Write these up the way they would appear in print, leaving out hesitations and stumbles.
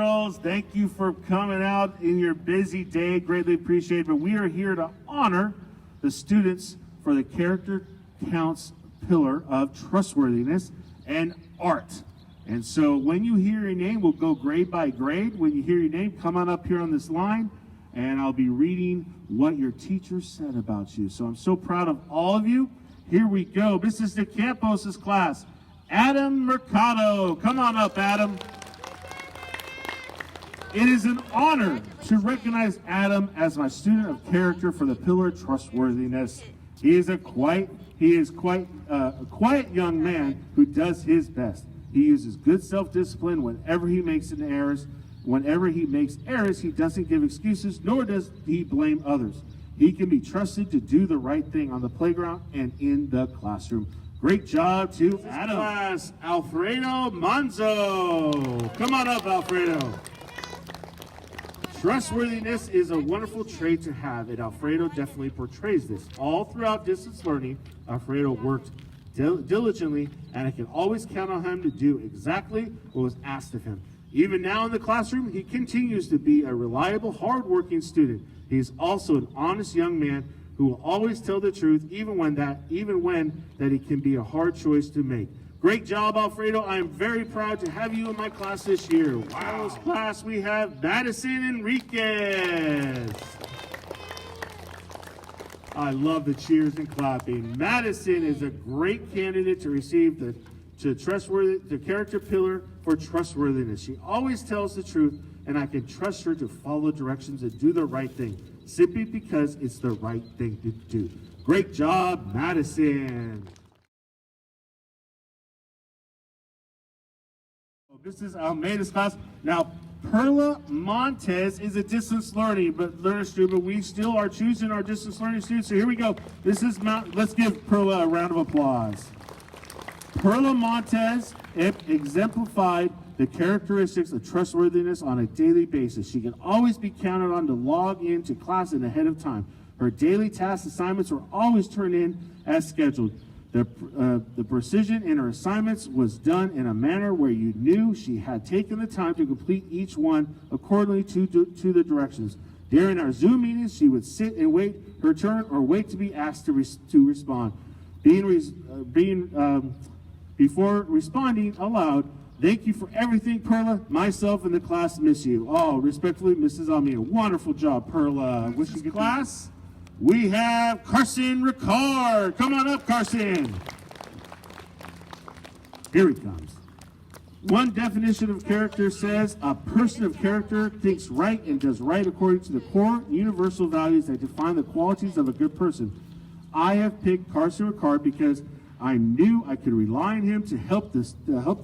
girls, thank you for coming out in your busy day. Greatly appreciated. But we are here to honor the students for the Character Counts pillar of trustworthiness and art. And so when you hear your name, we'll go grade by grade. When you hear your name, come on up here on this line, and I'll be reading what your teacher said about you. So I'm so proud of all of you. Here we go. Mrs. De Campos' class. Adam Mercado. Come on up, Adam. It is an honor to recognize Adam as my student of character for the pillar of trustworthiness. He is quite a quiet young man who does his best. He uses good self-discipline whenever he makes errors. Whenever he makes errors, he doesn't give excuses, nor does he blame others. He can be trusted to do the right thing on the playground and in the classroom. Great job to Adam. Class, Alfredo Manzo. Come on up, Alfredo. Trustworthiness is a wonderful trait to have, and Alfredo definitely portrays this. All throughout distance learning, Alfredo worked diligently, and I can always count on him to do exactly what was asked of him. Even now in the classroom, he continues to be a reliable, hard-working student. He is also an honest young man who will always tell the truth, even when that it can be a hard choice to make. Great job, Alfredo. I am very proud to have you in my class this year. Wow. Class, we have Madison Enriquez. I love the cheers and clapping. Madison is a great candidate to receive the character pillar for trustworthiness. She always tells the truth, and I can trust her to follow directions and do the right thing, simply because it's the right thing to do. Great job, Madison. This is Almeida's class. Now, Perla Montez is a distance learning student, but we still are choosing our distance learning students. So here we go. Let's give Perla a round of applause. Perla Montez exemplified the characteristics of trustworthiness on a daily basis. She can always be counted on to log into class ahead of time. Her daily task assignments were always turned in as scheduled. The precision in her assignments was done in a manner where you knew she had taken the time to complete each one accordingly to the directions. During our Zoom meetings, she would sit and wait her turn or wait to be asked to respond. Before responding aloud, thank you for everything, Perla. Myself and the class miss you. Oh, respectfully, Mrs. Almeida. Wonderful job, Perla. Wishing you class. We have Carson Ricard. Come on up, Carson. Here he comes. One definition of character says, a person of character thinks right and does right according to the core universal values that define the qualities of a good person. I have picked Carson Ricard because I knew I could rely on him to help the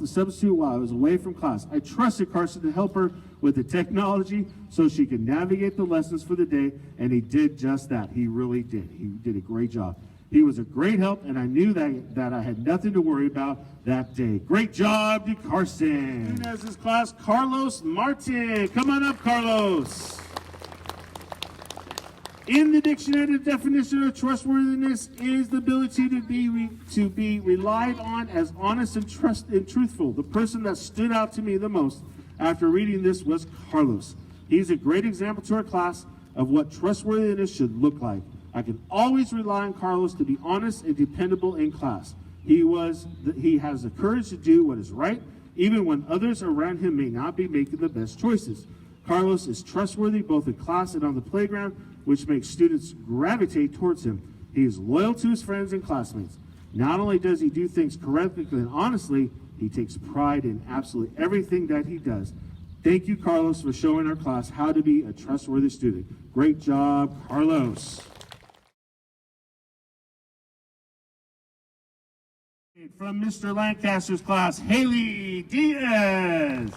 substitute while I was away from class. I trusted Carson to help her with the technology so she could navigate the lessons for the day, and he did just that. He really did. He did a great job. He was a great help, and I knew that I had nothing to worry about that day. Great job to Carson. As his class, Carlos Martin. Come on up, Carlos. In the dictionary, the definition of trustworthiness is the ability to be relied on as honest and truthful. The person that stood out to me the most after reading this was Carlos. He's a great example to our class of what trustworthiness should look like. I can always rely on Carlos to be honest and dependable in class. He has the courage to do what is right, even when others around him may not be making the best choices. Carlos is trustworthy both in class and on the playground, which makes students gravitate towards him. He is loyal to his friends and classmates. Not only does he do things correctly and honestly, he takes pride in absolutely everything that he does. Thank you, Carlos, for showing our class how to be a trustworthy student. Great job, Carlos. From Mr. Lancaster's class, Haley Diaz.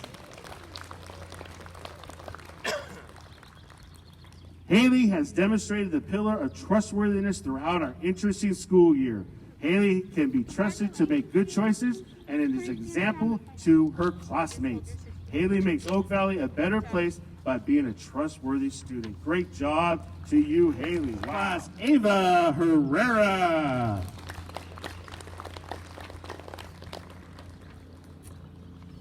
Haley has demonstrated the pillar of trustworthiness throughout our interesting school year. Haley can be trusted to make good choices and is an example to her classmates. Haley makes Oak Valley a better place by being a trustworthy student. Great job to you, Haley. Class, Ava Herrera.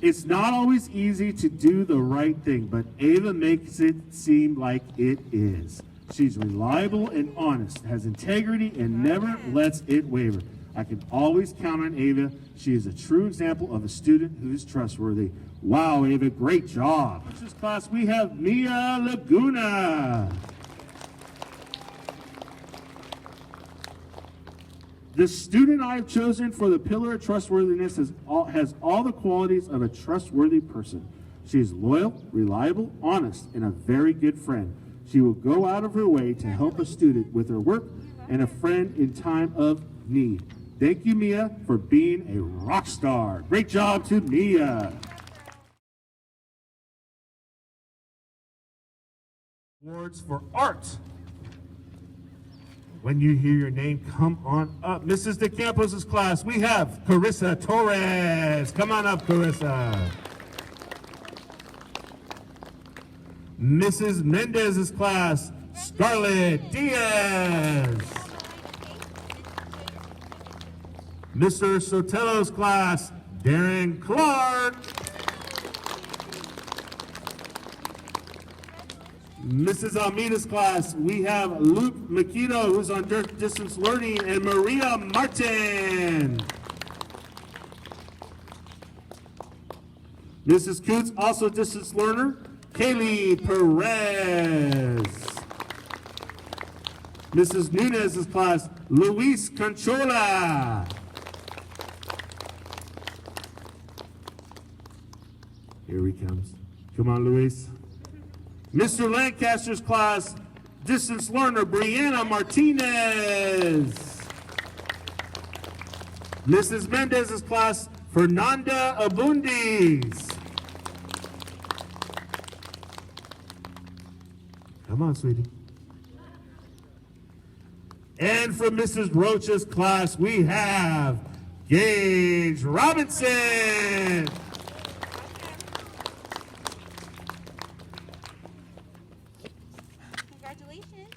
It's not always easy to do the right thing, but Ava makes it seem like it is. She's reliable and honest, has integrity, and never lets it waver. I can always count on Ava. She is a true example of a student who is trustworthy. Wow, Ava, great job. In this class, we have Mia Laguna. The student I have chosen for the pillar of trustworthiness has all the qualities of a trustworthy person. She is loyal, reliable, honest, and a very good friend. She will go out of her way to help a student with her work and a friend in time of need. Thank you, Mia, for being a rock star. Great job to Mia. Awards for art. When you hear your name, come on up. Mrs. De Campos' class, we have Carissa Torres. Come on up, Carissa. Mrs. Mendez's class, Scarlett Diaz. Mr. Sotelo's class, Darren Clark. Mrs. Almeida's class, we have Luke Makito, who's on distance learning, and Maria Martin. Mrs. Coots, also distance learner, Kaylee Perez. Mrs. Nunez's class, Luis Conchola. Here he comes. Come on, Luis. Mr. Lancaster's class, distance learner, Brianna Martinez. Mrs. Mendez's class, Fernanda Abundis. Come on, sweetie. And from Mrs. Roach's class, we have Gage Robinson. Congratulations.